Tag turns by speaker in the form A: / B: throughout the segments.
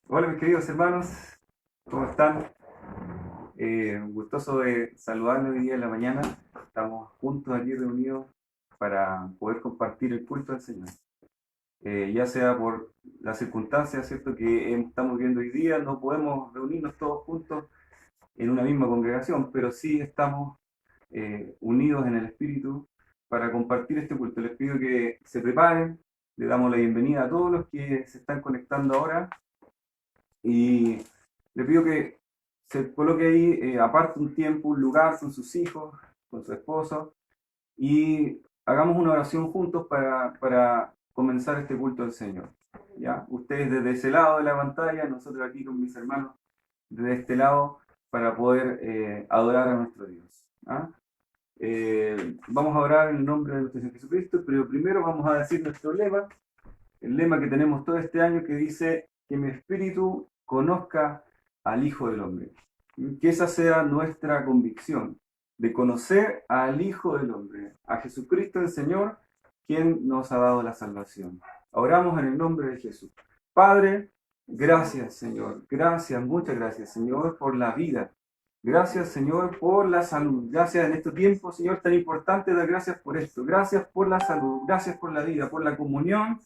A: Hola mis queridos hermanos, ¿cómo están? Gustoso de saludarlos hoy día en la mañana. Estamos juntos aquí reunidos para poder compartir el culto del Señor. Ya sea por las circunstancias, ¿cierto?, que estamos viendo hoy día, no podemos reunirnos todos juntos en una misma congregación, pero sí estamos unidos en el Espíritu para compartir este culto. Les pido que se preparen, le damos la bienvenida a todos los que se están conectando ahora. Y le pido que se coloque ahí, aparte un tiempo, un lugar con sus hijos, con su esposo, y hagamos una oración juntos para comenzar este culto al Señor. ¿Ya? Ustedes desde ese lado de la pantalla, nosotros aquí con mis hermanos desde este lado, para poder adorar a nuestro Dios. ¿Ah? Vamos a orar en el nombre de nuestro Señor Jesucristo, pero primero vamos a decir nuestro lema, el lema que tenemos todo este año, que dice: que mi espíritu conozca al Hijo del Hombre. Que esa sea nuestra convicción, de conocer al Hijo del Hombre, a Jesucristo el Señor, quien nos ha dado la salvación. Oramos en el nombre de Jesús. Padre, gracias Señor, gracias, muchas gracias Señor por la vida. Gracias Señor por la salud. Gracias en este tiempo, Señor, tan importante, dar gracias por esto. Gracias por la salud, gracias por la vida, por la comunión,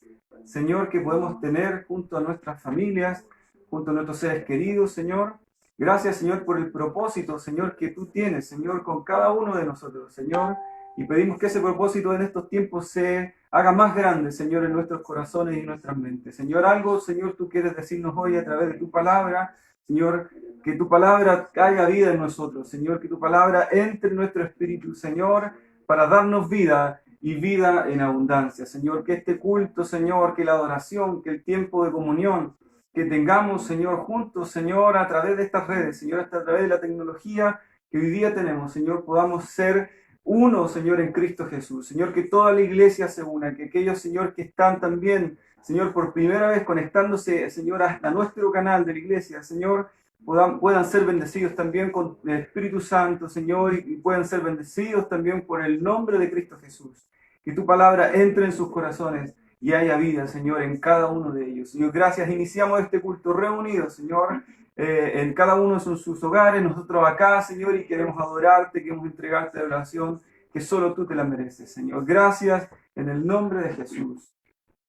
A: Señor, que podemos tener junto a nuestras familias, junto a nuestros seres queridos, Señor. Gracias, Señor, por el propósito, Señor, que tú tienes, Señor, con cada uno de nosotros, Señor. Y pedimos que ese propósito en estos tiempos se haga más grande, Señor, en nuestros corazones y en nuestras mentes. Señor, algo, Señor, tú quieres decirnos hoy a través de tu palabra, Señor, que tu palabra caiga vida en nosotros, Señor, que tu palabra entre en nuestro espíritu, Señor, para darnos vida y vida en abundancia. Señor, que este culto, Señor, que la adoración, que el tiempo de comunión que tengamos, Señor, juntos, Señor, a través de estas redes, Señor, hasta a través de la tecnología que hoy día tenemos, Señor, podamos ser uno, Señor, en Cristo Jesús. Señor, que toda la iglesia se una, que aquellos, Señor, que están también, Señor, por primera vez conectándose, Señor, a nuestro canal de la iglesia, Señor, puedan ser bendecidos también con el Espíritu Santo, Señor, y puedan ser bendecidos también por el nombre de Cristo Jesús. Que tu palabra entre en sus corazones y haya vida, Señor, en cada uno de ellos. Señor, gracias. Iniciamos este culto reunidos, Señor, en cada uno de sus hogares, nosotros acá, Señor, y queremos adorarte, queremos entregarte la oración que solo tú te la mereces, Señor. Gracias en el nombre de Jesús.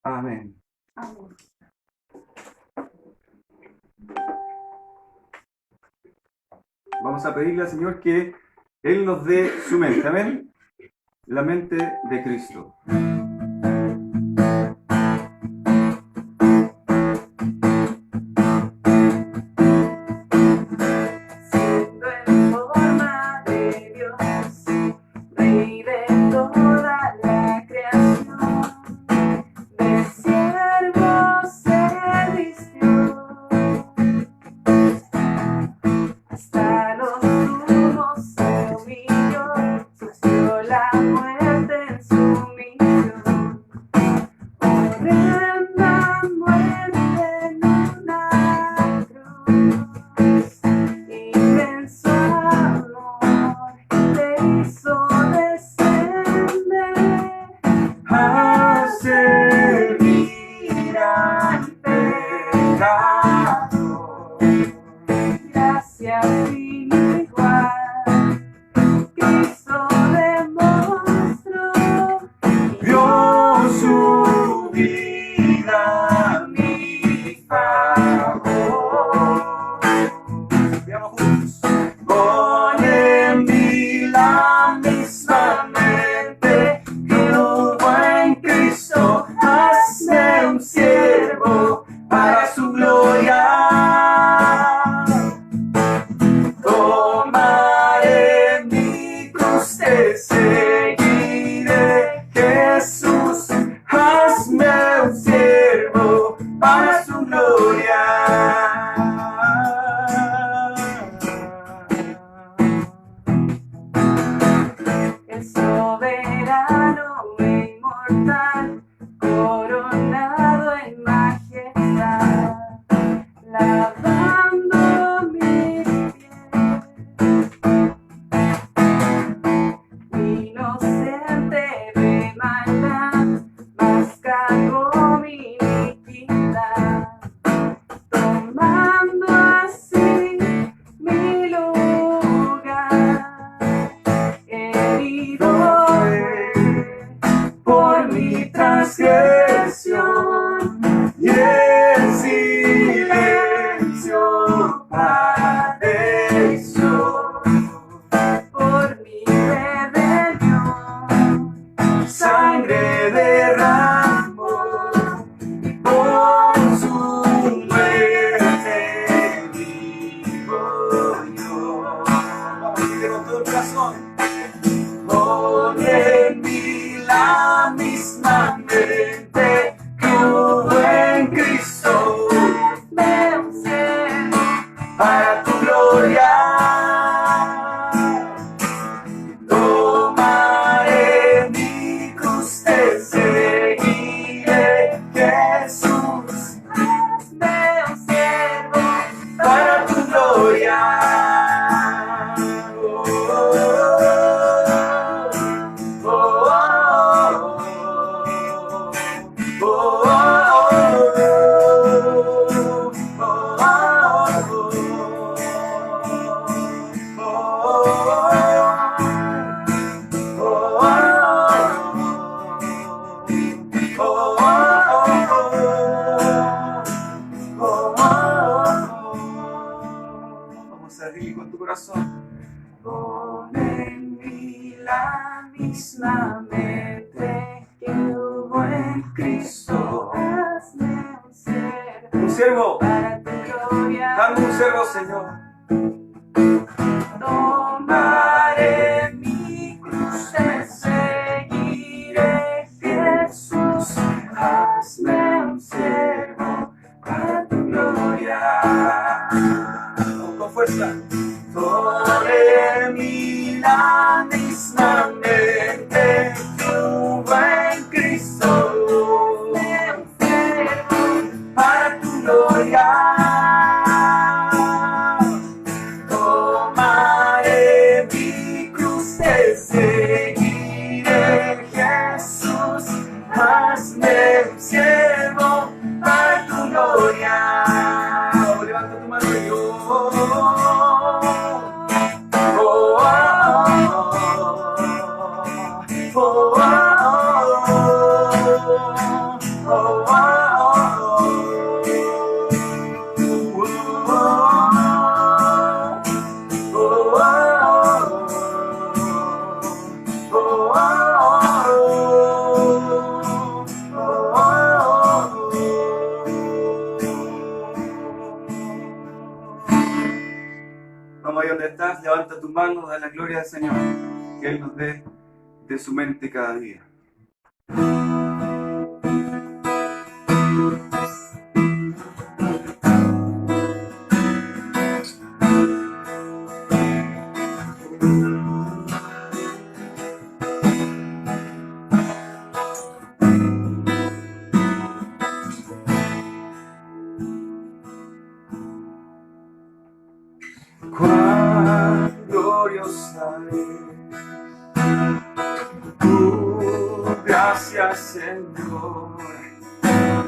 A: Amén. Amén. Vamos a pedirle al Señor que Él nos dé su mente. Amén. La mente de Cristo. siervo.
B: para tu gloria.
A: Dame un siervo, Señor.
B: Tomaré mi cruz, te seguiré, Jesús. Hazme un siervo para tu gloria.
A: Con fuerza.
B: Toda mi la misma mente tuvo en Cristo, me enfermo para tu gloria. Tomaré mi cruz, te seguiré, Jesús. Hazme un siervo para tu gloria.
A: Oh, levanta tu mano y yo. Vamos ahí donde estás, levanta tu mano, da la gloria al Señor, que Él nos dé de su mente cada día. Cuán gloriosa es tu gracia, Señor.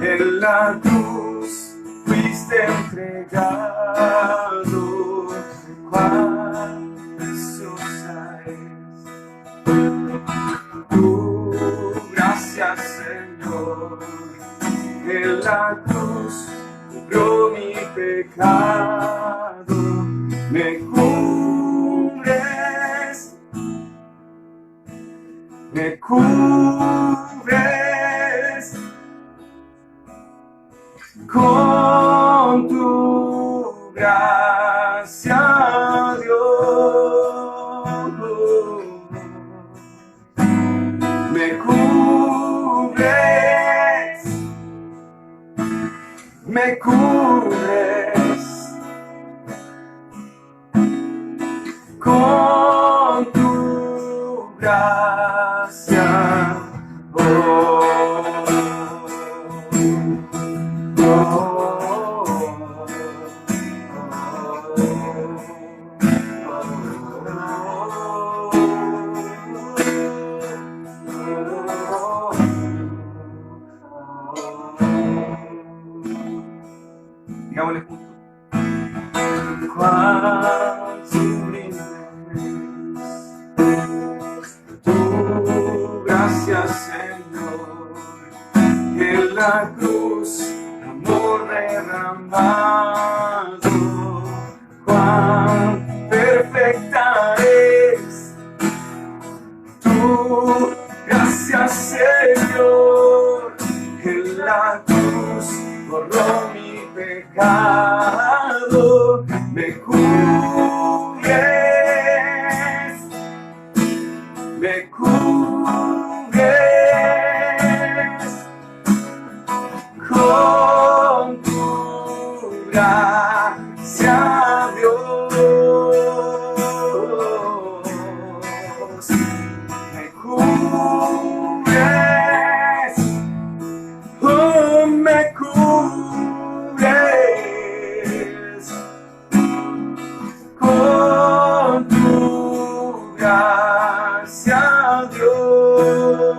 A: En la cruz fuiste entregado. Cuán preciosa es tu gracia, Señor. En la cruz cubrió mi pecado. Me cubres con tu gracia, Dios. Me cubres con tu gracia. Digámosle juntos. Cuán sublime tu gracia, Señor. En la cruz, amor derramado. Cuán perfecta es tu gracia, Señor. En la cruz borró mi pecado. Me cubres con tu gracia, Dios. Me cubres, oh, me cubres con tu gracia, Dios.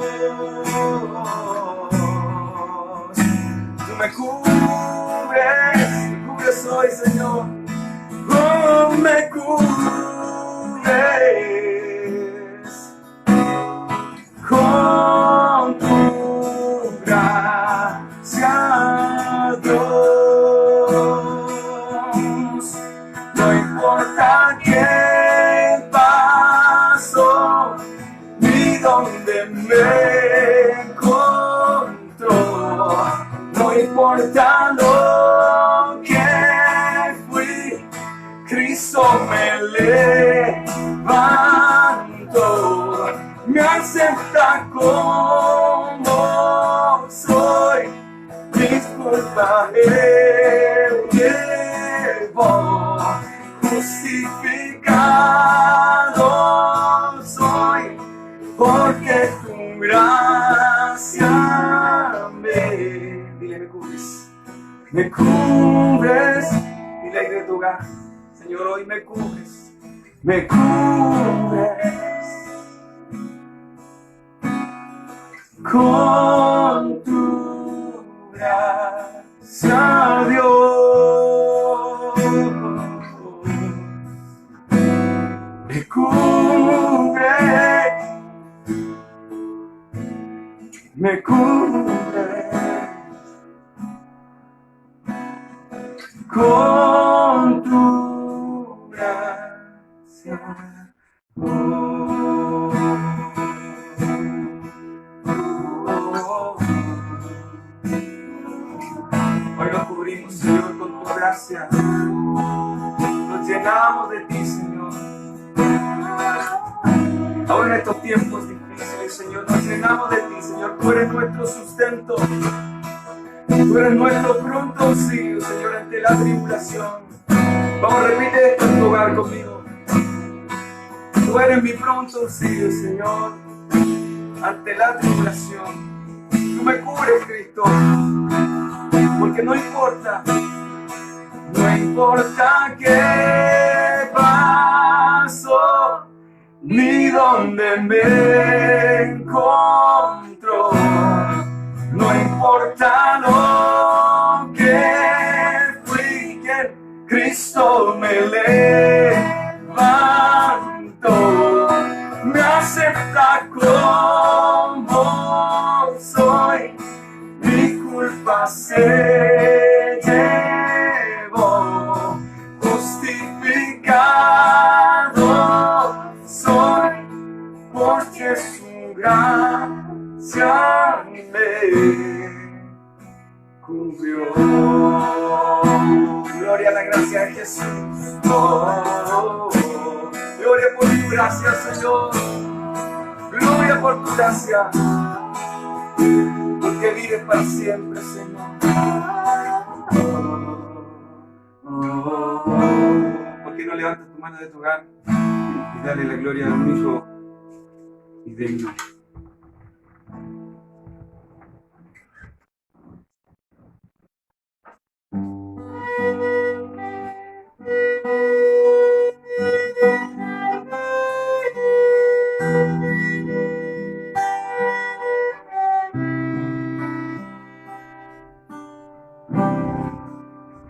A: Tú me cubres hoy, Señor. Oh, me cubres con tu gracia, Dios. No importa quién pasó ni dónde me encontró, no importa lo
B: Cristo me levanto, me acepta como soy, mis culpas Él llevó, justificado soy, porque tu gracia dile, me cubres, dile ahí de tu hogar, Señor, hoy me cubres, con tu gracia, Dios, me cubres con tu gracia. Hoy nos cubrimos, Señor, con tu gracia. Nos llenamos de ti, Señor. Ahora en estos tiempos difíciles, Señor, nos llenamos de ti, Señor. Tú eres nuestro sustento. Tú eres nuestro pronto auxilio, Señor, ante la tribulación. Vamos, repite esto en tu hogar conmigo. Tú eres mi pronto auxilio, Señor, ante la tribulación. Tú me cubres, Cristo, porque no importa qué pasó, ni dónde me encuentro. No importa lo que fui, que Cristo me levantó, me acepta como soy, mi culpa se llevó, justificado soy, porque su gracia me cubrió. Gloria a la gracia de Jesús. Oh, gloria por tu gracia, Señor. Gloria por tu gracia, porque vives para siempre, Señor. ¿Por qué no levantas tu mano de tu hogar y dale la gloria al único y digno?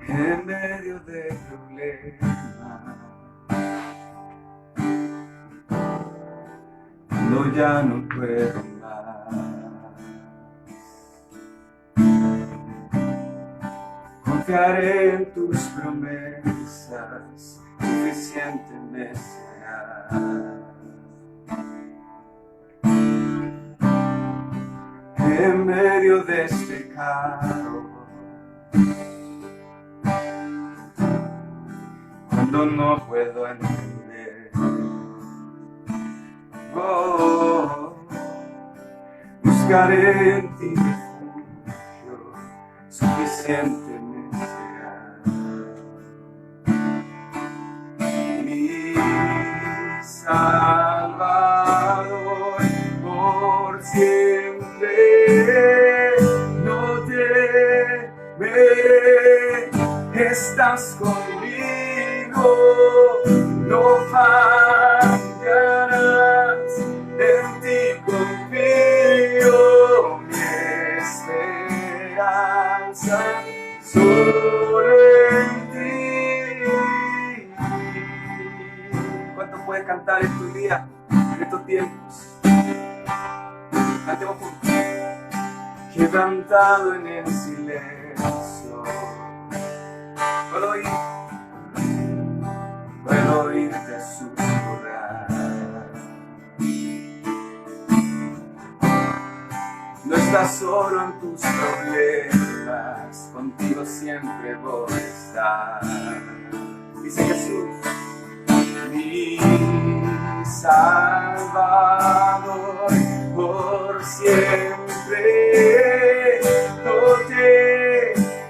B: En medio de problemas, cuando ya no puedo más, confiaré en tus promesas, suficiente me será. En medio de este caos, cuando no puedo entender, buscaré en ti refugio, suficiente me será. Mi Salvador, por siempre no temeré, estás conmigo, no fallarás, en ti confío, mi esperanza solo en ti. ¿Cuánto puedes cantar en tu día, en estos tiempos? Cantemos juntos. Quebrantado en el silencio, puedo oírte susurrar. No estás solo en tus problemas, contigo siempre voy a estar. Dice Jesús, mi Salvador, por siempre no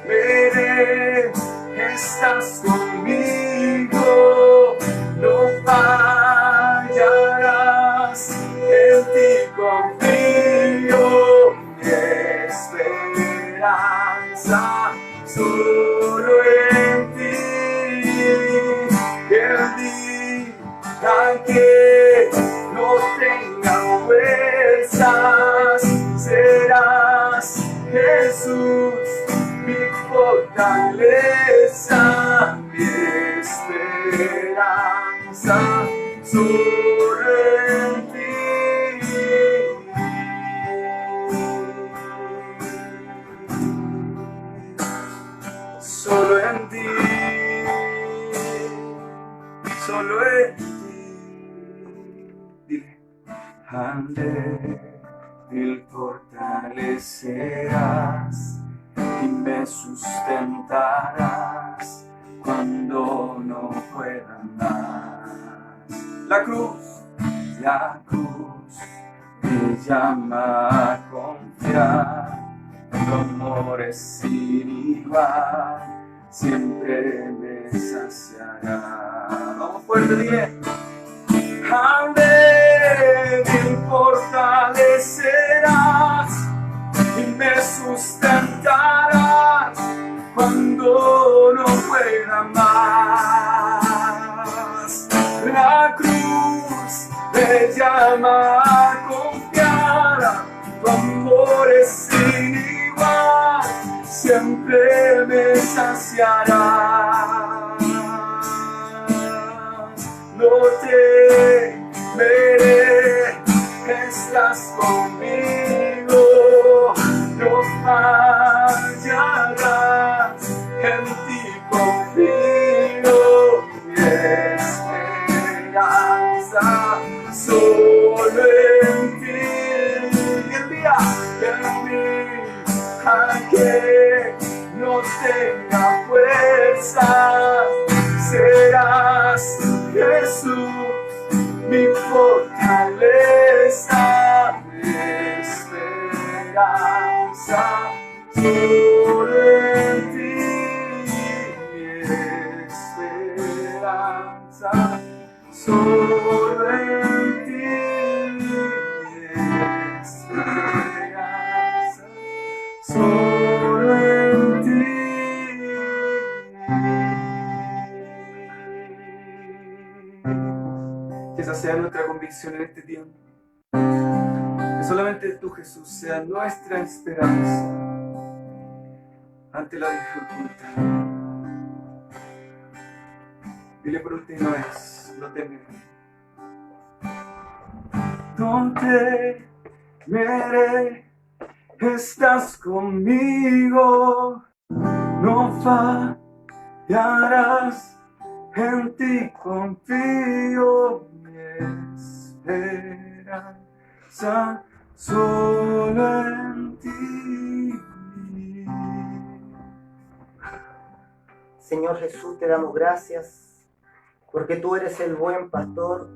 B: temeré, estás conmigo, no fallarás, en ti confío, mi esperanza solo en ti. El día que no tenga fuerzas, serás Jesús, mi fortaleza, mi esperanza, solo en ti. Solo en ti. Solo en ti. Dile. Débil fortalecerás y me sustentarás cuando no pueda más. La cruz me llama a confiar, tu amor es sin igual, siempre me saciará. Vamos fuerte, dile. Al débil fortalecerás y me sustentarás cuando no pueda más. La cruz me llama a confiar, tu amor es sin igual, siempre me saciará. No temeré, estás conmigo, no fallarás, en ti confío, mi esperanza solo en ti. Y el día que no tenga fuerza, serás Jesús, mi fortaleza, mi esperanza, solo en ti, mi esperanza, solo en ti, mi esperanza, solo en ti. Que esa sea nuestra convicción en este tiempo. Que solamente tú, Jesús, sea nuestra esperanza ante la dificultad. Dile por última vez, no temeré. No temeré, estás conmigo, no fallarás, en ti confío, mi esperanza solo en ti.
C: Señor Jesús, te damos gracias porque tú eres el buen pastor.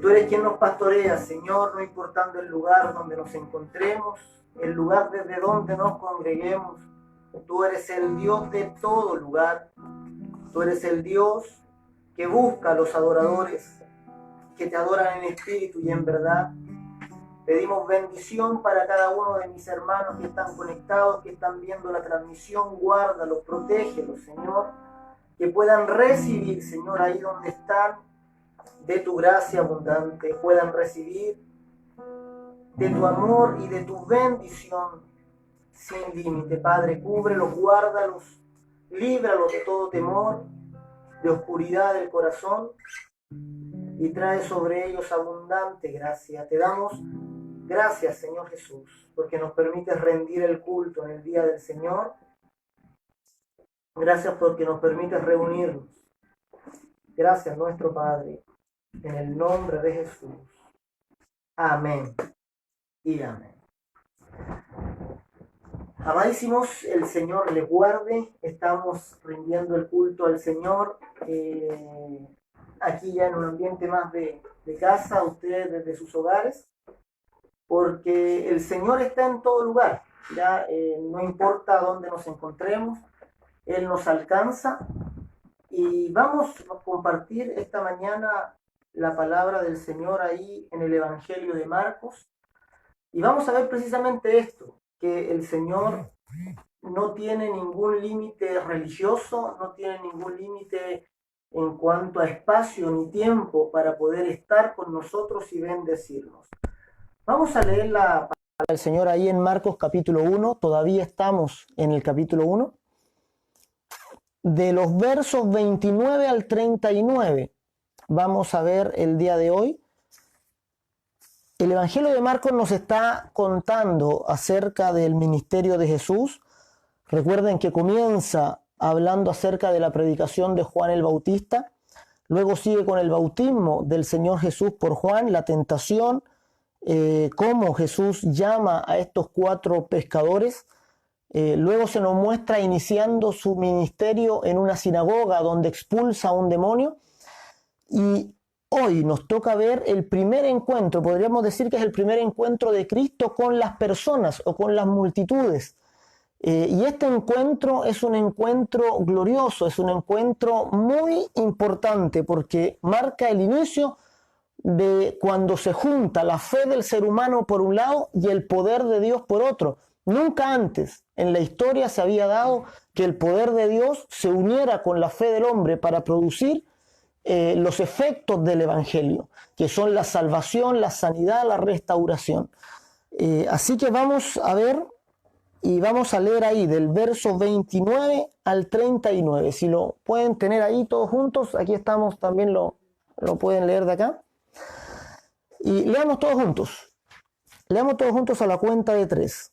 C: Tú eres quien nos pastorea, Señor, no importando el lugar donde nos encontremos, el lugar desde donde nos congreguemos. Tú eres el Dios de todo lugar. Tú eres el Dios que busca a los adoradores, que te adoran en espíritu y en verdad. Pedimos bendición para cada uno de mis hermanos que están conectados, que están viendo la transmisión. Guárdalos, protégelos, Señor. Que puedan recibir, Señor, ahí donde están, de tu gracia abundante. Puedan recibir de tu amor y de tu bendición sin límite. Padre, cúbrelos, guárdalos, líbralos de todo temor, de oscuridad del corazón, y trae sobre ellos abundante gracia. Te damos gracias, Señor Jesús, porque nos permites rendir el culto en el día del Señor. Gracias porque nos permites reunirnos. Gracias, nuestro Padre, en el nombre de Jesús. Amén y amén. Amadísimos, el Señor les guarde. Estamos rindiendo el culto al Señor. Aquí ya en un ambiente más de casa, ustedes desde sus hogares, porque el Señor está en todo lugar. Ya no importa dónde nos encontremos, Él nos alcanza. Y vamos a compartir esta mañana la palabra del Señor ahí en el Evangelio de Marcos. Y vamos a ver precisamente esto, que el Señor no tiene ningún límite religioso, no tiene ningún límite en cuanto a espacio ni tiempo para poder estar con nosotros y bendecirnos. Vamos a leer la palabra del Señor ahí en Marcos capítulo 1, todavía estamos en el capítulo 1, de los versos 29 al 39. Vamos a ver el día de hoy. El Evangelio de Marcos nos está contando acerca del ministerio de Jesús. Recuerden que comienza hablando acerca de la predicación de Juan el Bautista, luego sigue con el bautismo del Señor Jesús por Juan, la tentación, cómo Jesús llama a estos 4 pescadores, luego se nos muestra iniciando su ministerio en una sinagoga donde expulsa a un demonio, y hoy nos toca ver el primer encuentro, podríamos decir que es el primer encuentro de Cristo con las personas o con las multitudes. Y este encuentro es un encuentro glorioso, es un encuentro muy importante porque marca el inicio de cuando se junta la fe del ser humano por un lado y el poder de Dios por otro. Nunca antes en la historia se había dado que el poder de Dios se uniera con la fe del hombre para producir los efectos del Evangelio, que son la salvación, la sanidad, la restauración. Así que vamos a ver y vamos a leer ahí del verso 29 al 39. Si lo pueden tener ahí todos juntos, aquí estamos, también lo pueden leer de acá. Y leamos todos juntos. Leamos todos juntos a la cuenta de 3.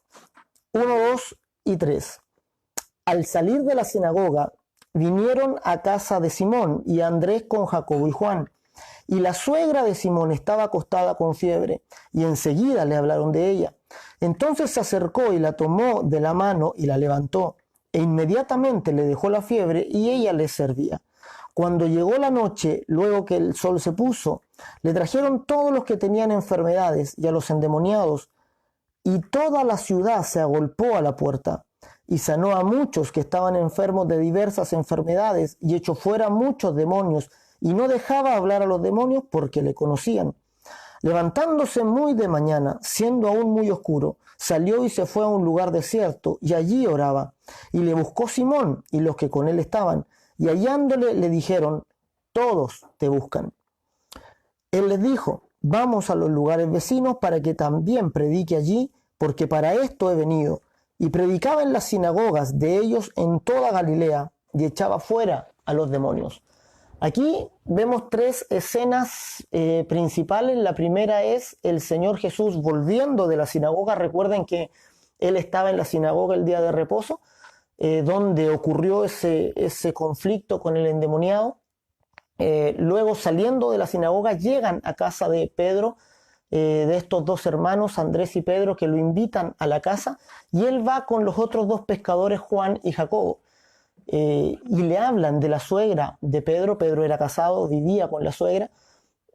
C: 1, 2 y 3. Al salir de la sinagoga, vinieron a casa de Simón y Andrés con Jacobo y Juan. Y la suegra de Simón estaba acostada con fiebre, y enseguida le hablaron de ella. Entonces se acercó y la tomó de la mano y la levantó, e inmediatamente le dejó la fiebre y ella les servía. Cuando llegó la noche, luego que el sol se puso, le trajeron todos los que tenían enfermedades y a los endemoniados, y toda la ciudad se agolpó a la puerta. Y sanó a muchos que estaban enfermos de diversas enfermedades y echó fuera muchos demonios, y no dejaba hablar a los demonios porque le conocían. Levantándose muy de mañana, siendo aún muy oscuro, salió y se fue a un lugar desierto, y allí oraba. Y le buscó Simón y los que con él estaban, y hallándole le dijeron: todos te buscan. Él les dijo: vamos a los lugares vecinos para que también predique allí, porque para esto he venido. Y predicaba en las sinagogas de ellos en toda Galilea, y echaba fuera a los demonios. Aquí vemos 3 escenas principales. La primera es el Señor Jesús volviendo de la sinagoga. Recuerden que Él estaba en la sinagoga el día de reposo, donde ocurrió ese conflicto con el endemoniado. Luego, saliendo de la sinagoga, llegan a casa de Pedro, de estos 2 hermanos, Andrés y Pedro, que lo invitan a la casa, y él va con los otros 2 pescadores, Juan y Jacobo, y le hablan de la suegra de Pedro. Pedro era casado, vivía con la suegra,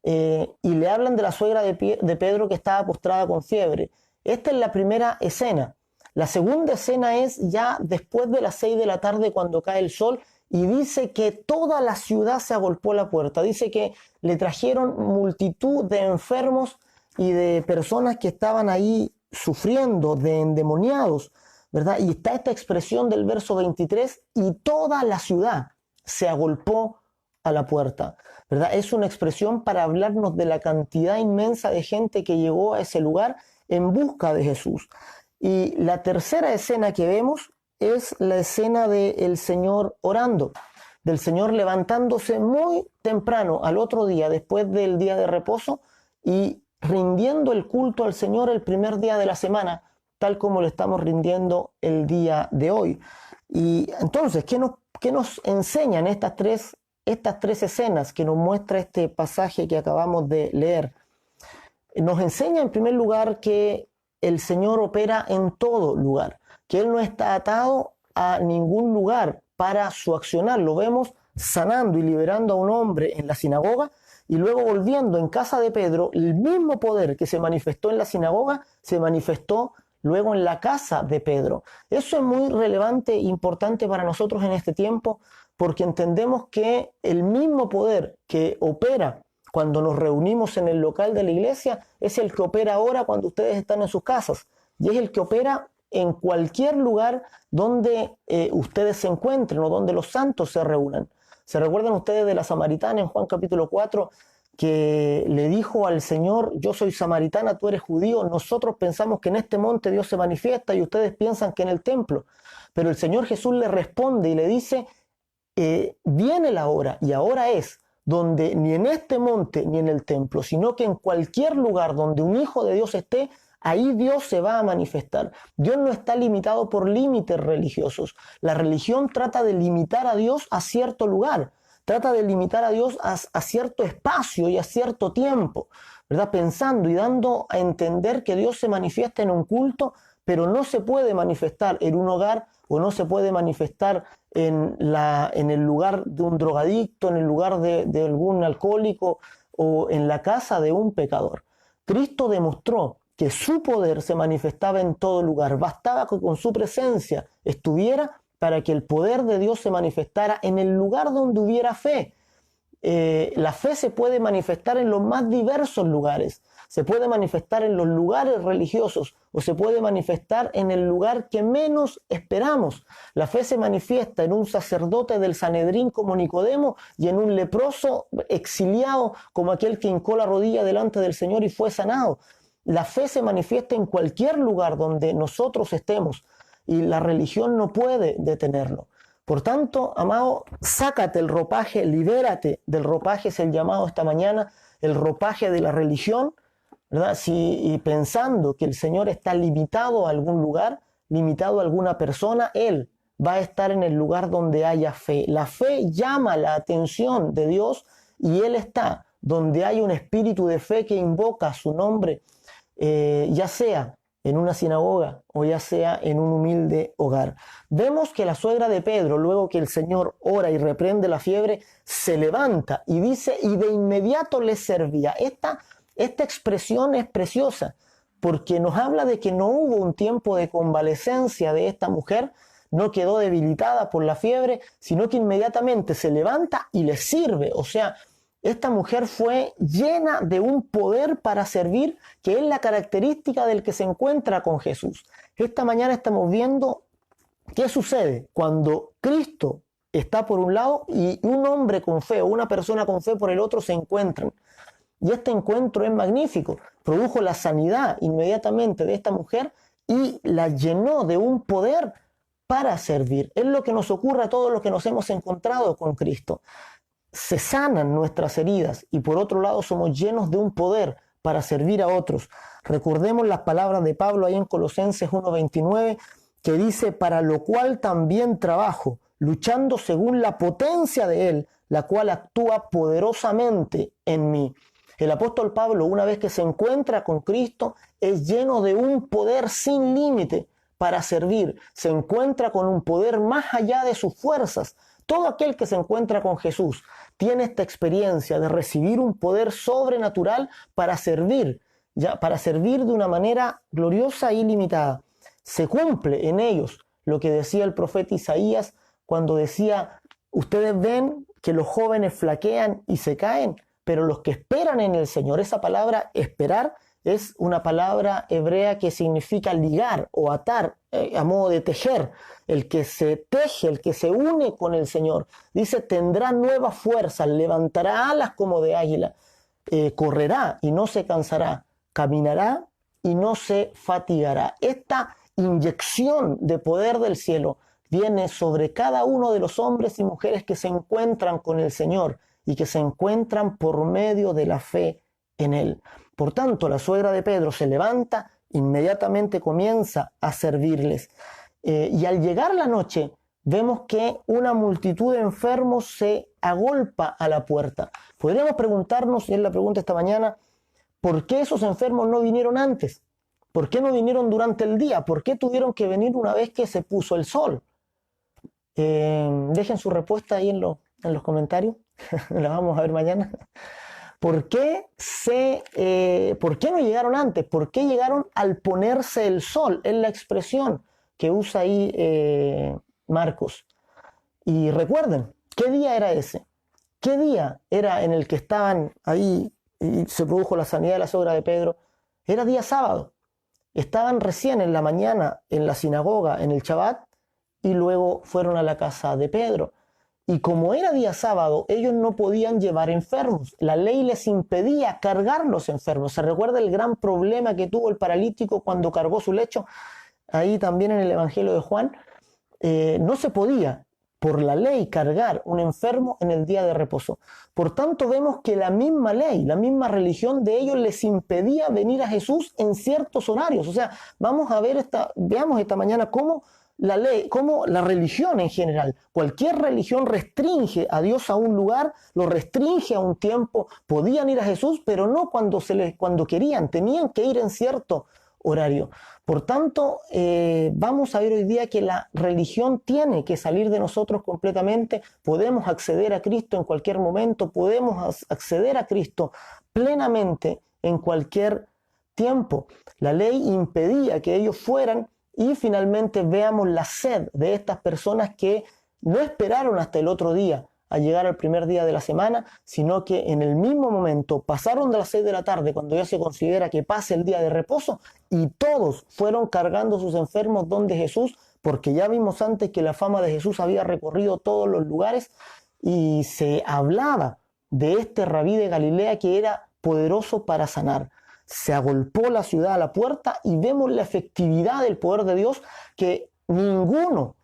C: y le hablan de la suegra de Pedro, que estaba postrada con fiebre. Esta es la primera escena. La segunda escena es ya después de las 6 de la tarde, cuando cae el sol, y dice que toda la ciudad se agolpó a la puerta. Dice que le trajeron multitud de enfermos y de personas que estaban ahí sufriendo, de endemoniados, ¿verdad? Y está esta expresión del verso 23, y toda la ciudad se agolpó a la puerta, ¿verdad? Es una expresión para hablarnos de la cantidad inmensa de gente que llegó a ese lugar en busca de Jesús. Y la tercera escena que vemos es la escena del Señor orando, del Señor levantándose muy temprano al otro día, después del día de reposo, y rindiendo el culto al Señor el primer día de la semana, tal como lo estamos rindiendo el día de hoy. Y entonces, ¿qué nos enseñan estas tres escenas que nos muestra este pasaje que acabamos de leer? Nos enseña en primer lugar que el Señor opera en todo lugar. que él no está atado a ningún lugar para su accionar. Lo vemos sanando y liberando a un hombre en la sinagoga y luego volviendo en casa de Pedro. El mismo poder que se manifestó en la sinagoga se manifestó luego en la casa de Pedro. Eso es muy relevante e importante para nosotros en este tiempo, porque entendemos que el mismo poder que opera cuando nos reunimos en el local de la iglesia es el que opera ahora cuando ustedes están en sus casas, y es el que opera en cualquier lugar donde ustedes se encuentren o donde los santos se reúnan. ¿Se recuerdan ustedes de la samaritana en Juan capítulo 4? Que le dijo al Señor: yo soy samaritana, tú eres judío, nosotros pensamos que en este monte Dios se manifiesta y ustedes piensan que en el templo. Pero el Señor Jesús le responde y le dice: viene la hora, y ahora es, donde ni en este monte ni en el templo, sino que en cualquier lugar donde un hijo de Dios esté, ahí Dios se va a manifestar. Dios no está limitado por límites religiosos. La religión trata de limitar a Dios a cierto lugar, trata de limitar a Dios a cierto espacio y a cierto tiempo, ¿verdad? Pensando y dando a entender que Dios se manifiesta en un culto, pero no se puede manifestar en un hogar, o no se puede manifestar en el lugar de un drogadicto, en el lugar de algún alcohólico o en la casa de un pecador. Cristo demostró que su poder se manifestaba en todo lugar. Bastaba que con su presencia estuviera para que el poder de Dios se manifestara en el lugar donde hubiera fe. La fe se puede manifestar en los más diversos lugares. Se puede manifestar en los lugares religiosos o se puede manifestar en el lugar que menos esperamos. La fe se manifiesta en un sacerdote del Sanedrín como Nicodemo y en un leproso exiliado como aquel que hincó la rodilla delante del Señor y fue sanado. La fe se manifiesta en cualquier lugar donde nosotros estemos y la religión no puede detenerlo. Por tanto, amado, sácate el ropaje, libérate del ropaje, es el llamado esta mañana, el ropaje de la religión, ¿verdad? Y pensando que el Señor está limitado a algún lugar, limitado a alguna persona, Él va a estar en el lugar donde haya fe. La fe llama la atención de Dios y Él está donde hay un espíritu de fe que invoca su nombre, ya sea en una sinagoga o ya sea en un humilde hogar. Vemos que la suegra de Pedro, luego que el Señor ora y reprende la fiebre, se levanta y dice: y de inmediato les servía. Esta expresión es preciosa porque nos habla de que no hubo un tiempo de convalecencia de esta mujer, no quedó debilitada por la fiebre, sino que inmediatamente se levanta y les sirve. O sea, esta mujer fue llena de un poder para servir, que es la característica del que se encuentra con Jesús. Esta mañana estamos viendo qué sucede cuando Cristo está por un lado y un hombre con fe o una persona con fe por el otro se encuentran. Y este encuentro es magnífico. Produjo la sanidad inmediatamente de esta mujer y la llenó de un poder para servir. Es lo que nos ocurre a todos los que nos hemos encontrado con Cristo. Se sanan nuestras heridas y por otro lado somos llenos de un poder para servir a otros. Recordemos las palabras de Pablo ahí en Colosenses 1:29 que dice: para lo cual también trabajo, luchando según la potencia de Él, la cual actúa poderosamente en mí. El apóstol Pablo, una vez que se encuentra con Cristo, es lleno de un poder sin límite para servir. Se encuentra con un poder más allá de sus fuerzas. Todo aquel que se encuentra con Jesús tiene esta experiencia de recibir un poder sobrenatural para servir, para servir de una manera gloriosa e ilimitada. Se cumple en ellos lo que decía el profeta Isaías cuando decía: ustedes ven que los jóvenes flaquean y se caen, pero los que esperan en el Señor. Esa palabra esperar es una palabra hebrea que significa ligar o atar, a modo de tejer. El que se teje, el que se une con el Señor, dice: tendrá nuevas fuerzas, levantará alas como de águila, correrá y no se cansará, caminará y no se fatigará. Esta inyección de poder del cielo viene sobre cada uno de los hombres y mujeres que se encuentran con el Señor y que se encuentran por medio de la fe en Él. Por tanto, la suegra de Pedro se levanta, inmediatamente comienza a servirles. Y al llegar la noche, vemos que una multitud de enfermos se agolpa a la puerta. Podríamos preguntarnos, y es la pregunta esta mañana, ¿por qué esos enfermos no vinieron antes? ¿Por qué no vinieron durante el día? ¿Por qué tuvieron que venir una vez que se puso el sol? Dejen su respuesta ahí en los comentarios. La vamos a ver mañana. ¿Por qué no llegaron antes? ¿Por qué llegaron al ponerse el sol? Es la expresión que usa ahí Marcos. Y recuerden, ¿qué día era ese? ¿Qué día era en el que estaban ahí y se produjo la sanidad de la suegra de Pedro? Era día sábado. Estaban recién en la mañana en la sinagoga, en el Shabbat, y luego fueron a la casa de Pedro. Y como era día sábado, ellos no podían llevar enfermos. La ley les impedía cargar los enfermos. ¿Se recuerda el gran problema que tuvo el paralítico cuando cargó su lecho? Ahí también en el Evangelio de Juan. No se podía, por la ley, cargar un enfermo en el día de reposo. Por tanto, vemos que la misma ley, la misma religión de ellos les impedía venir a Jesús en ciertos horarios. O sea, veamos esta mañana cómo la ley, como la religión en general, cualquier religión restringe a Dios a un lugar, lo restringe a un tiempo. Podían ir a Jesús, pero no cuando querían, tenían que ir en cierto horario. Por tanto, vamos a ver hoy día que la religión tiene que salir de nosotros completamente. Podemos acceder a Cristo en cualquier momento, podemos acceder a Cristo plenamente en cualquier tiempo. La ley impedía que ellos fueran. Y finalmente veamos la sed de estas personas que no esperaron hasta el otro día a llegar al primer día de la semana, sino que en el mismo momento pasaron de las 6 de la tarde, cuando ya se considera que pase el día de reposo, y todos fueron cargando sus enfermos donde Jesús, porque ya vimos antes que la fama de Jesús había recorrido todos los lugares y se hablaba de este rabí de Galilea que era poderoso para sanar. Se agolpó la ciudad a la puerta y vemos la efectividad del poder de Dios, que ninguno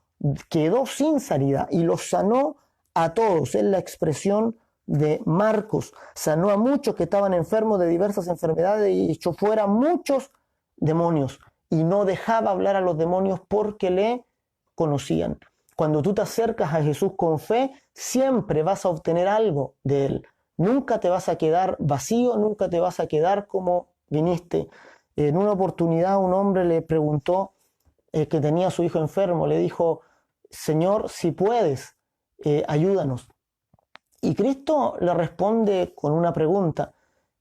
C: quedó sin sanidad y los sanó a todos. Es la expresión de Marcos. Sanó a muchos que estaban enfermos de diversas enfermedades y echó fuera muchos demonios y no dejaba hablar a los demonios porque le conocían. Cuando tú te acercas a Jesús con fe, siempre vas a obtener algo de Él. Nunca te vas a quedar vacío, nunca te vas a quedar como viniste. En una oportunidad un hombre le preguntó que tenía a su hijo enfermo, le dijo: Señor, si puedes, ayúdanos. Y Cristo le responde con una pregunta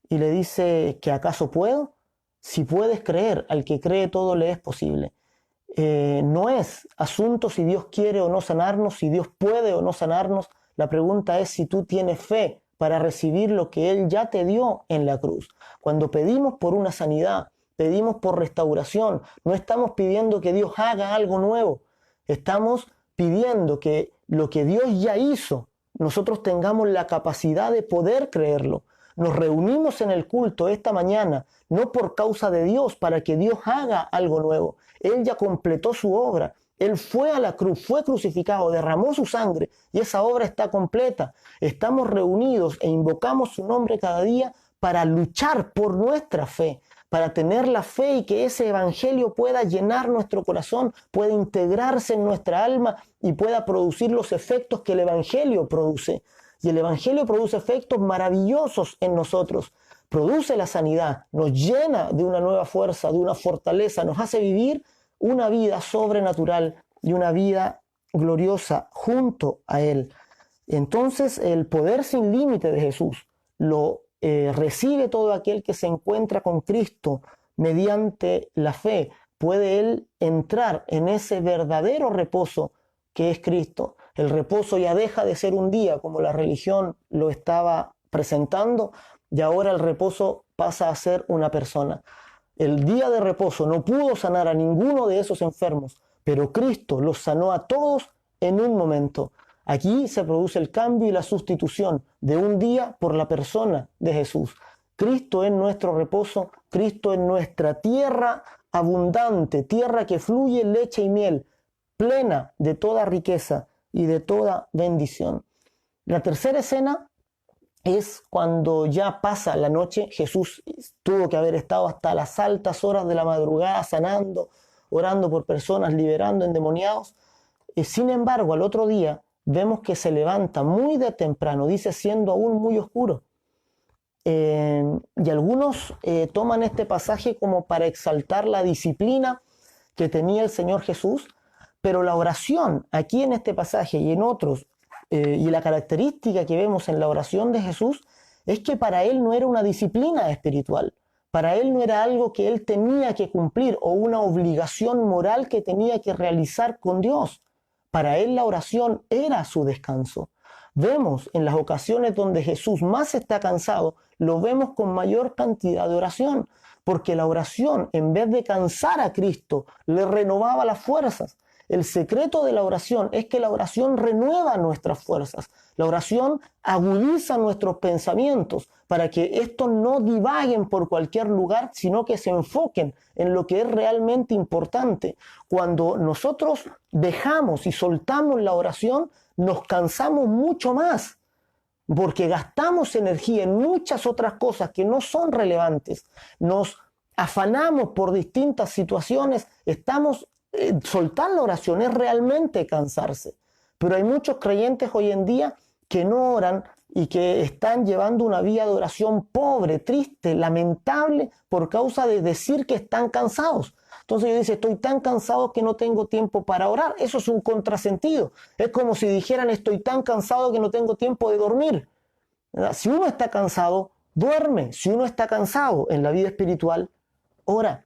C: y le dice: ¿que acaso puedo? Si puedes creer, al que cree todo le es posible. No es asunto si Dios quiere o no sanarnos, si Dios puede o no sanarnos. La pregunta es si tú tienes fe para recibir lo que Él ya te dio en la cruz. Cuando pedimos por una sanidad, pedimos por restauración, no estamos pidiendo que Dios haga algo nuevo, estamos pidiendo que lo que Dios ya hizo, nosotros tengamos la capacidad de poder creerlo. Nos reunimos en el culto esta mañana, no por causa de Dios, para que Dios haga algo nuevo. Él ya completó su obra. Él fue a la cruz, fue crucificado, derramó su sangre y esa obra está completa. Estamos reunidos e invocamos su nombre cada día para luchar por nuestra fe, para tener la fe y que ese evangelio pueda llenar nuestro corazón, pueda integrarse en nuestra alma y pueda producir los efectos que el evangelio produce. Y el evangelio produce efectos maravillosos en nosotros. Produce la sanidad, nos llena de una nueva fuerza, de una fortaleza, nos hace vivir una vida sobrenatural y una vida gloriosa junto a Él. Entonces el poder sin límite de Jesús lo recibe todo aquel que se encuentra con Cristo mediante la fe. Puede Él entrar en ese verdadero reposo que es Cristo. El reposo ya deja de ser un día como la religión lo estaba presentando y ahora el reposo pasa a ser una persona. El día de reposo no pudo sanar a ninguno de esos enfermos, pero Cristo los sanó a todos en un momento. Aquí se produce el cambio y la sustitución de un día por la persona de Jesús. Cristo es nuestro reposo, Cristo es nuestra tierra abundante, tierra que fluye leche y miel, plena de toda riqueza y de toda bendición. La tercera escena es cuando ya pasa la noche. Jesús tuvo que haber estado hasta las altas horas de la madrugada sanando, orando por personas, liberando endemoniados. Sin embargo, al otro día vemos que se levanta muy de temprano, dice siendo aún muy oscuro, y algunos toman este pasaje como para exaltar la disciplina que tenía el Señor Jesús, pero la oración aquí en este pasaje y en otros, y la característica que vemos en la oración de Jesús es que para él no era una disciplina espiritual, para él no era algo que él tenía que cumplir o una obligación moral que tenía que realizar con Dios. Para él la oración era su descanso. Vemos en las ocasiones donde Jesús más está cansado, lo vemos con mayor cantidad de oración, porque la oración, en vez de cansar a Cristo, le renovaba las fuerzas. El secreto de la oración es que la oración renueva nuestras fuerzas. La oración agudiza nuestros pensamientos para que estos no divaguen por cualquier lugar, sino que se enfoquen en lo que es realmente importante. Cuando nosotros dejamos y soltamos la oración, nos cansamos mucho más, porque gastamos energía en muchas otras cosas que no son relevantes. Nos afanamos por distintas situaciones, soltar la oración es realmente cansarse. Pero hay muchos creyentes hoy en día que no oran y que están llevando una vida de oración pobre, triste, lamentable por causa de decir que están cansados. Entonces yo dice, estoy tan cansado que no tengo tiempo para orar. Eso es un contrasentido. Es como si dijeran, estoy tan cansado que no tengo tiempo de dormir. ¿Verdad? Si uno está cansado, duerme. Si uno está cansado en la vida espiritual, ora.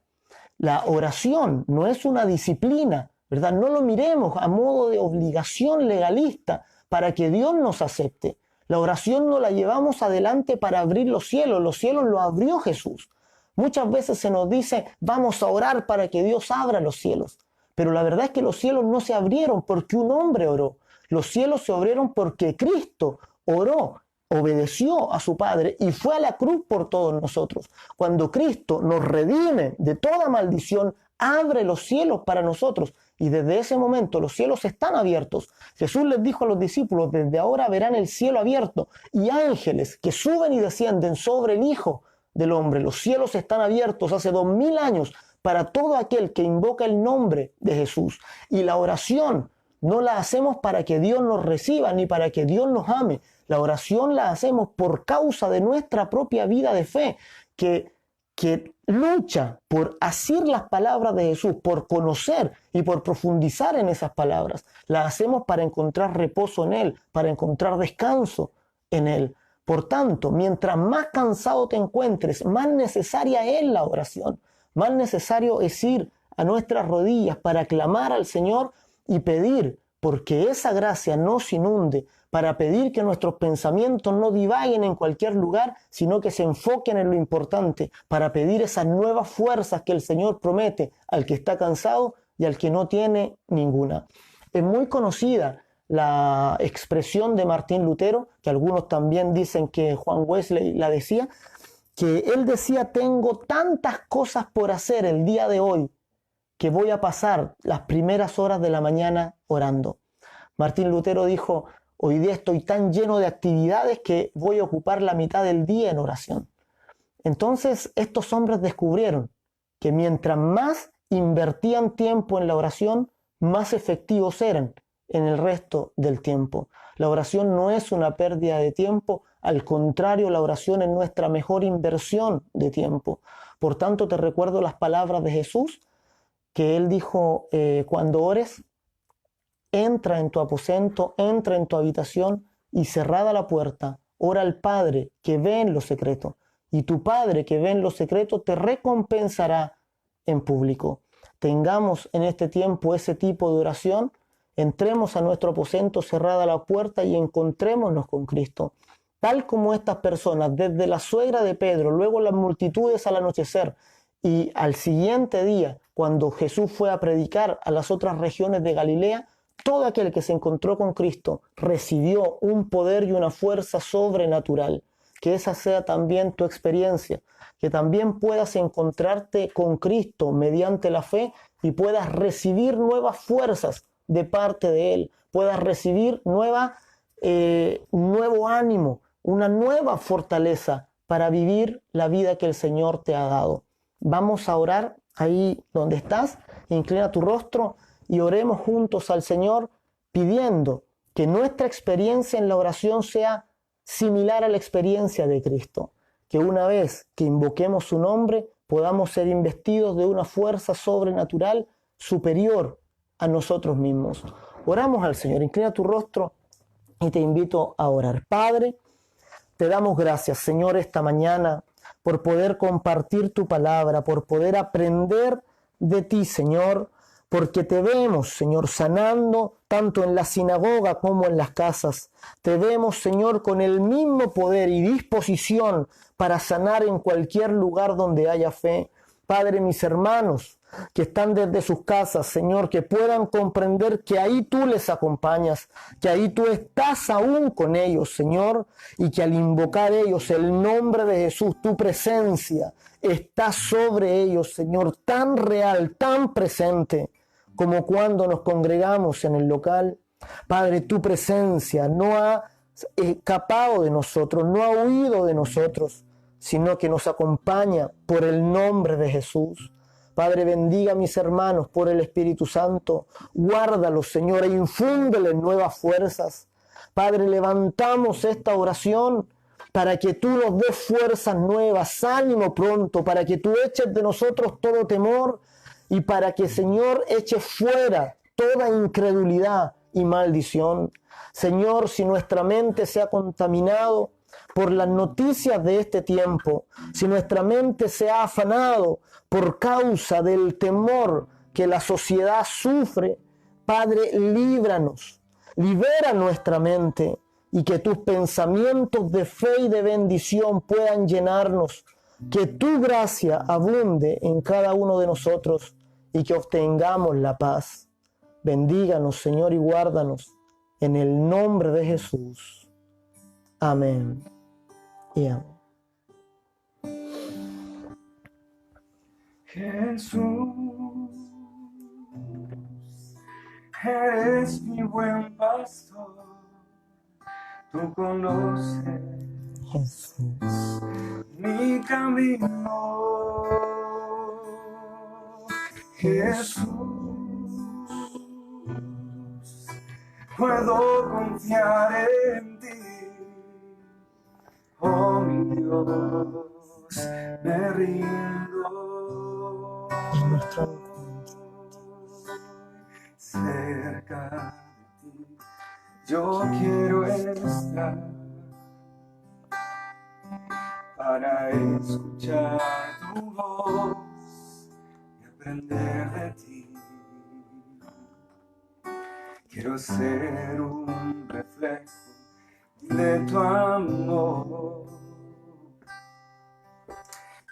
C: La oración no es una disciplina, ¿verdad? No lo miremos a modo de obligación legalista para que Dios nos acepte. La oración no la llevamos adelante para abrir los cielos los abrió Jesús. Muchas veces se nos dice, vamos a orar para que Dios abra los cielos. Pero la verdad es que los cielos no se abrieron porque un hombre oró. Los cielos se abrieron porque Cristo oró, obedeció a su Padre y fue a la cruz por todos nosotros. Cuando Cristo nos redime de toda maldición, abre los cielos para nosotros y desde ese momento los cielos están abiertos. Jesús les dijo a los discípulos, desde ahora verán el cielo abierto y ángeles que suben y descienden sobre el Hijo del Hombre. Los cielos están abiertos hace 2000 años para todo aquel que invoca el nombre de Jesús. Y la oración no la hacemos para que Dios nos reciba ni para que Dios nos ame. La oración la hacemos por causa de nuestra propia vida de fe, que lucha por asir las palabras de Jesús, por conocer y por profundizar en esas palabras. La hacemos para encontrar reposo en Él, para encontrar descanso en Él. Por tanto, mientras más cansado te encuentres, más necesaria es la oración. Más necesario es ir a nuestras rodillas para clamar al Señor y pedir, porque esa gracia nos inunde, para pedir que nuestros pensamientos no divaguen en cualquier lugar, sino que se enfoquen en lo importante, para pedir esas nuevas fuerzas que el Señor promete al que está cansado y al que no tiene ninguna. Es muy conocida la expresión de Martín Lutero, que algunos también dicen que Juan Wesley la decía, que él decía, tengo tantas cosas por hacer el día de hoy, que voy a pasar las primeras horas de la mañana orando. Martín Lutero dijo, hoy día estoy tan lleno de actividades que voy a ocupar la mitad del día en oración. Entonces estos hombres descubrieron que mientras más invertían tiempo en la oración, más efectivos eran en el resto del tiempo. La oración no es una pérdida de tiempo, al contrario, la oración es nuestra mejor inversión de tiempo. Por tanto, te recuerdo las palabras de Jesús, que Él dijo, cuando ores, entra en tu aposento, entra en tu habitación y cerrada la puerta, ora al Padre que ve en lo secreto, y tu Padre que ve en lo secreto te recompensará en público. Tengamos en este tiempo ese tipo de oración, entremos a nuestro aposento cerrada la puerta y encontrémonos con Cristo. Tal como estas personas, desde la suegra de Pedro, luego las multitudes al anochecer y al siguiente día, cuando Jesús fue a predicar a las otras regiones de Galilea, todo aquel que se encontró con Cristo recibió un poder y una fuerza sobrenatural. Que esa sea también tu experiencia, que también puedas encontrarte con Cristo mediante la fe y puedas recibir nuevas fuerzas de parte de Él, puedas recibir nuevo ánimo, una nueva fortaleza para vivir la vida que el Señor te ha dado. Vamos a orar ahí donde estás, inclina tu rostro y oremos juntos al Señor pidiendo que nuestra experiencia en la oración sea similar a la experiencia de Cristo. que una vez que invoquemos su nombre, podamos ser investidos de una fuerza sobrenatural superior a nosotros mismos. Oramos al Señor. Inclina tu rostro y te invito a orar. Padre, te damos gracias, Señor, esta mañana por poder compartir tu palabra, por poder aprender de ti, Señor, porque te vemos, Señor, sanando tanto en la sinagoga como en las casas. Te vemos, Señor, con el mismo poder y disposición para sanar en cualquier lugar donde haya fe. Padre, mis hermanos que están desde sus casas, Señor, que puedan comprender que ahí tú les acompañas, que ahí tú estás aún con ellos, Señor, y que al invocar ellos el nombre de Jesús, tu presencia está sobre ellos, Señor, tan real, tan presente, como cuando nos congregamos en el local. Padre, tu presencia no ha escapado de nosotros, no ha huido de nosotros, sino que nos acompaña por el nombre de Jesús. Padre, bendiga a mis hermanos por el Espíritu Santo. Guárdalos, Señor, e infúndeles nuevas fuerzas. Padre, levantamos esta oración para que tú nos des fuerzas nuevas, ánimo pronto, para que tú eches de nosotros todo temor y para que, Señor, eches fuera toda incredulidad y maldición. Señor, si nuestra mente se ha contaminado por las noticias de este tiempo, si nuestra mente se ha afanado por causa del temor que la sociedad sufre, Padre, líbranos, libera nuestra mente y que tus pensamientos de fe y de bendición puedan llenarnos, que tu gracia abunde en cada uno de nosotros y que obtengamos la paz. Bendíganos, Señor, y guárdanos en el nombre de Jesús. Amén. Y amén.
B: Jesús, eres mi buen pastor, tú conoces
C: Jesús.
B: mi camino. Jesús, puedo confiar en ti. Oh mi Dios, me rindo
C: En nuestro encuentro.
B: cerca de ti. Yo quiero estar para escuchar tu voz y aprender de ti. Quiero ser un reflejo de tu amor.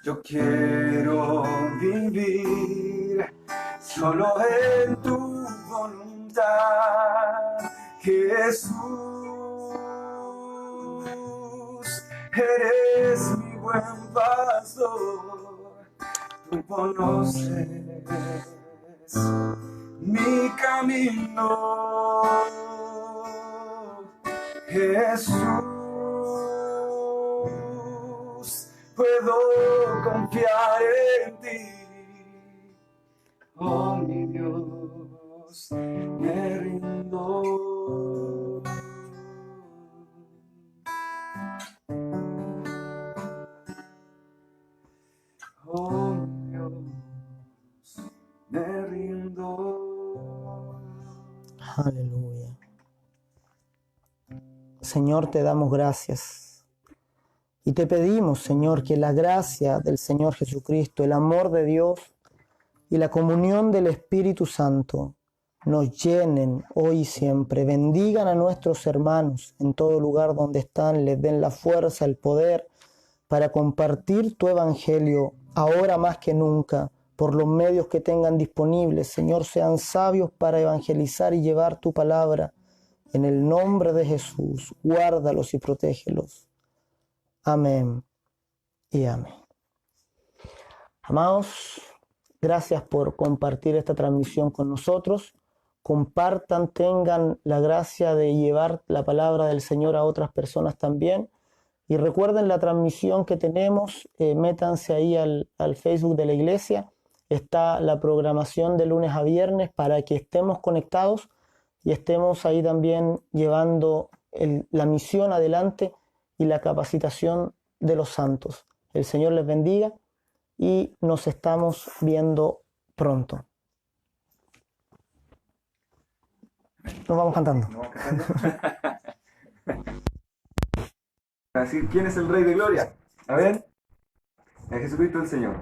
B: Yo quiero vivir solo en tu voluntad, Jesús. Eres mi buen pastor, tú conoces mi camino. Jesús, puedo confiar en ti. Oh mi Dios, me rindo. Oh mi Dios, me rindo.
C: Aleluya. Señor, te damos gracias. Y te pedimos, Señor, que la gracia del Señor Jesucristo, el amor de Dios y la comunión del Espíritu Santo nos llenen hoy y siempre. Bendigan a nuestros hermanos en todo lugar donde están, les den la fuerza, el poder para compartir tu evangelio ahora más que nunca por los medios que tengan disponibles. Señor, sean sabios para evangelizar y llevar tu palabra. En el nombre de Jesús, guárdalos y protégelos. Amén y amén. Amados, gracias por compartir esta transmisión con nosotros. Compartan, tengan la gracia de llevar la palabra del Señor a otras personas también. Y recuerden la transmisión que tenemos, métanse ahí al Facebook de la iglesia. Está la programación de lunes a viernes para que estemos conectados y estemos ahí también llevando la misión adelante y la capacitación de los santos. El Señor les bendiga y nos estamos viendo pronto. Nos vamos cantando.
A: A decir, ¿quién es el Rey de Gloria? A ver, a Jesucristo el Señor.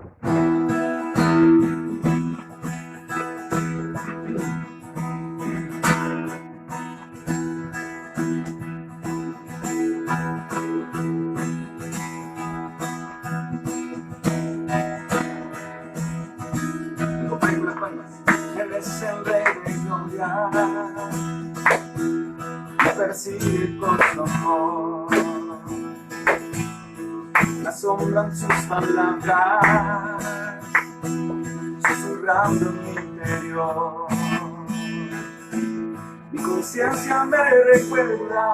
B: Él es el Rey de Gloria, me persigue con su amor, me asombran sus palabras, susurrando en mi interior. Mi conciencia me recuerda,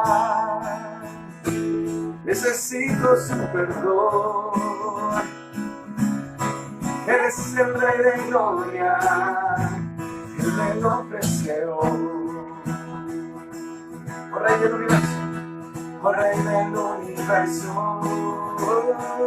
B: necesito su perdón. Él es el Rey de Gloria, Él me lo ofreció. Oh Rey del Universo, oh Rey del Universo.